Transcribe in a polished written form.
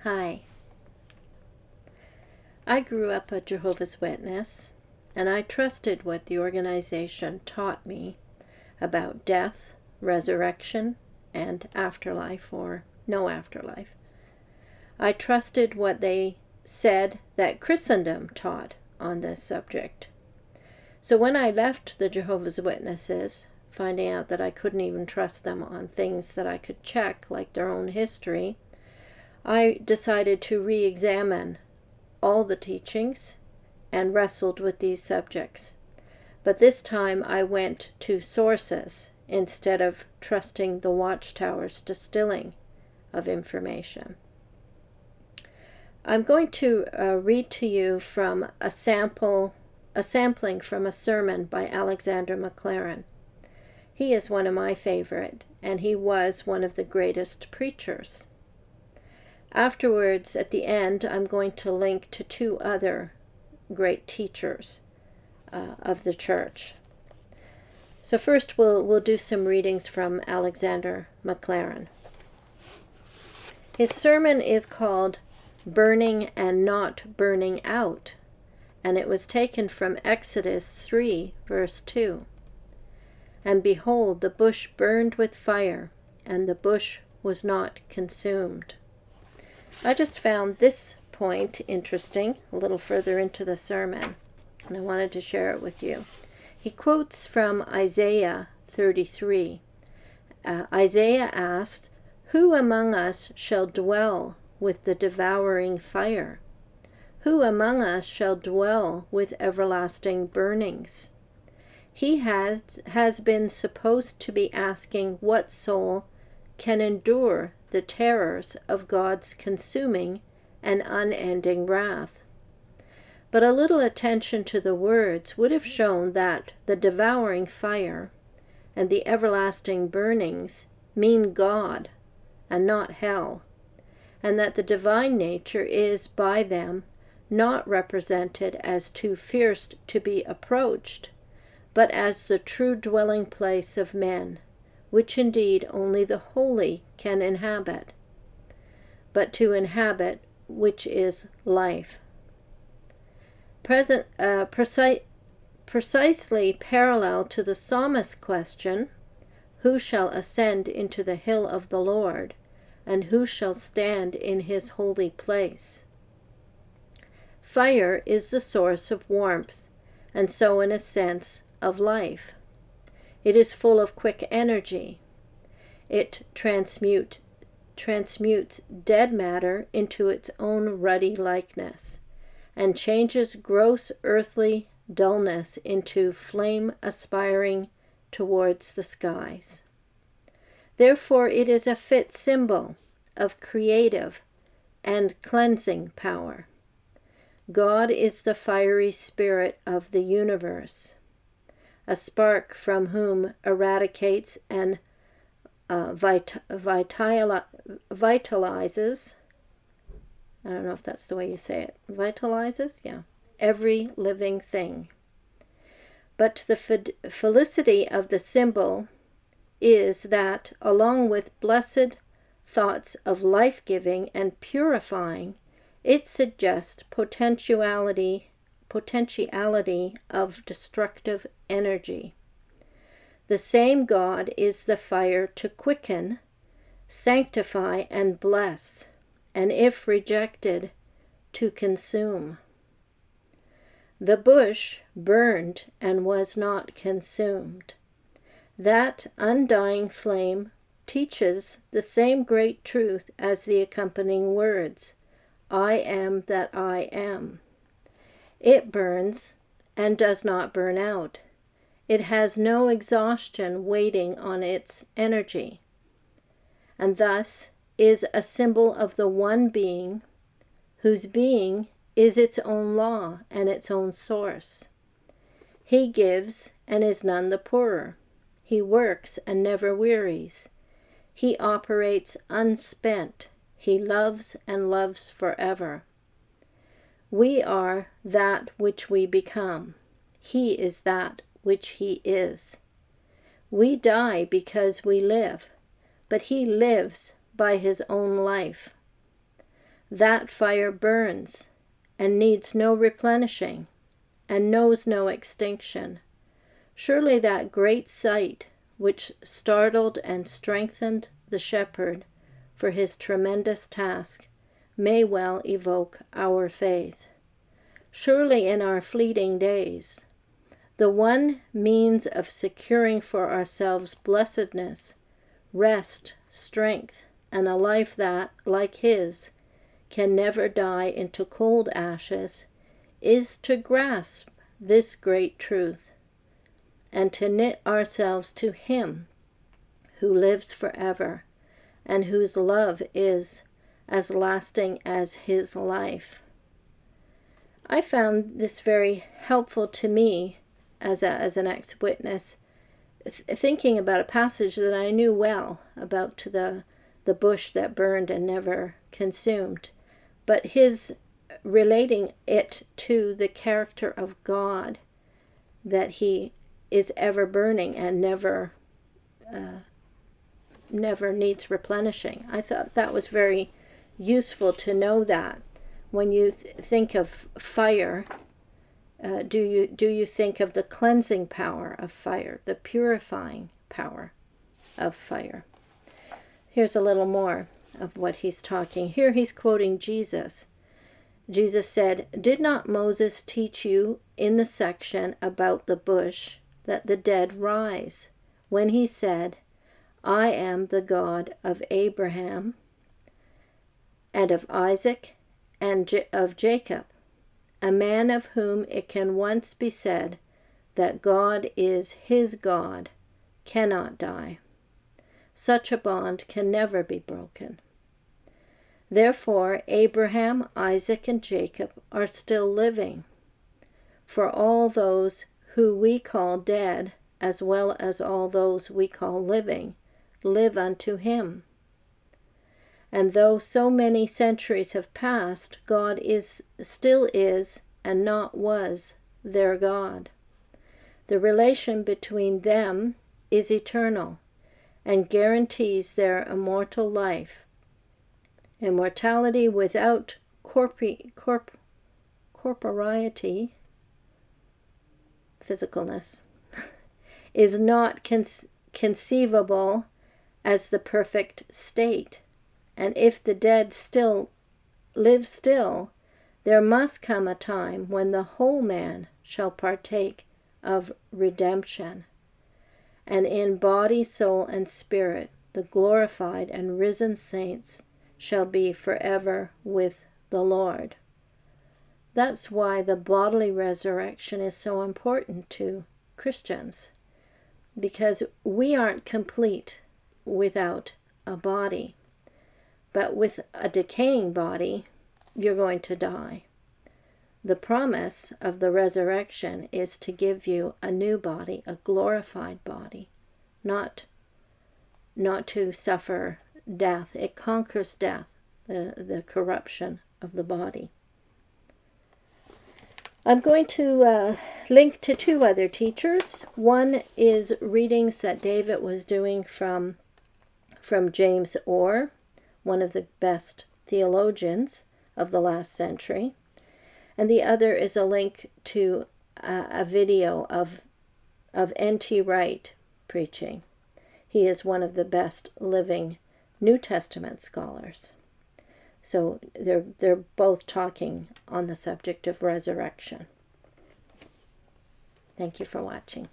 Hi. I grew up a Jehovah's Witness, and I trusted what the organization taught me about death, resurrection, and afterlife or no afterlife. I trusted what they said that Christendom taught on this subject. So when I left the Jehovah's Witnesses, finding out that I couldn't even trust them on things that I could check, like their own history, I decided to re-examine all the teachings and wrestled with these subjects. But this time I went to sources instead of trusting the Watchtower's distilling of information. I'm going to read to you from a sampling from a sermon by Alexander Maclaren. He is one of my favorite, and he was one of the greatest preachers. Afterwards, at the end, I'm going to link to two other great teachers of the church. So first we'll do some readings from Alexander Maclaren. His sermon is called Burning and Not Burning Out, and it was taken from Exodus 3, verse 2. And behold, the bush burned with fire, and the bush was not consumed. I just found this point interesting, a little further into the sermon, and I wanted to share it with you. He quotes from Isaiah 33. Isaiah asked, "Who among us shall dwell with the devouring fire? Who among us shall dwell with everlasting burnings?" He has been supposed to be asking what soul can endure the terrors of God's consuming and unending wrath. But a little attention to the words would have shown that the devouring fire and the everlasting burnings mean God and not hell, and that the divine nature is by them not represented as too fierce to be approached, but as the true dwelling place of men, which indeed only the holy can inhabit, but to inhabit which is life. Precisely parallel to the psalmist's question, who shall ascend into the hill of the Lord, and who shall stand in his holy place? Fire is the source of warmth, and so in a sense of life. It is full of quick energy. It transmutes dead matter into its own ruddy likeness, and changes gross earthly dullness into flame aspiring towards the skies. Therefore it is a fit symbol of creative and cleansing power. God is the fiery spirit of the universe, a spark from whom eradicates and vitalizes, I don't know if that's the way you say it, vitalizes? Yeah, every living thing. But the felicity of the symbol is that, along with blessed thoughts of life-giving and purifying, it suggests potentiality of destructive energy. The same God is the fire to quicken, sanctify, and bless, and if rejected, to consume. The bush burned and was not consumed. That undying flame teaches the same great truth as the accompanying words, I am that I am. It burns and does not burn out. It has no exhaustion waiting on its energy, and thus is a symbol of the one being, whose being is its own law and its own source. He gives and is none the poorer. He works and never wearies. He operates unspent. He loves and loves forever. We are that which we become. He is that which he is. We die because we live, but he lives by his own life. That fire burns and needs no replenishing and knows no extinction. Surely that great sight which startled and strengthened the shepherd for his tremendous task may well evoke our faith. Surely in our fleeting days, the one means of securing for ourselves blessedness, rest, strength, and a life that, like his, can never die into cold ashes, is to grasp this great truth, and to knit ourselves to him who lives forever, and whose love is as lasting as his life. I found this very helpful to me as an ex-witness, thinking about a passage that I knew well about the bush that burned and never consumed, but his relating it to the character of God, that he is ever burning and never needs replenishing. I thought that was very useful to know that when you think of fire, do you think of the cleansing power of fire, the purifying power of fire? Here's a little more of what he's talking. Here he's quoting Jesus. Jesus said, "Did not Moses teach you in the section about the bush that the dead rise, when he said, I am the God of Abraham and of Isaac and of Jacob, a man of whom it can once be said that God is his God, cannot die. Such a bond can never be broken. Therefore, Abraham, Isaac, and Jacob are still living. For all those who we call dead, as well as all those we call living, live unto him. And though so many centuries have passed, God still is, and not was, their God. The relation between them is eternal, and guarantees their immortal life. Immortality without corporeity, physicalness, is not conceivable as the perfect state. And if the dead still live still, there must come a time when the whole man shall partake of redemption. And in body, soul, and spirit, the glorified and risen saints shall be forever with the Lord. That's why the bodily resurrection is so important to Christians, because we aren't complete without a body. But with a decaying body, you're going to die. The promise of the resurrection is to give you a new body, a glorified body, not to suffer death. It conquers death, the corruption of the body. I'm going to link to two other teachers. One is readings that David was doing from James Orr, one of the best theologians of the last century. And the other is a link to a video of N.T. Wright preaching. He is one of the best living New Testament scholars. So they're both talking on the subject of resurrection. Thank you for watching.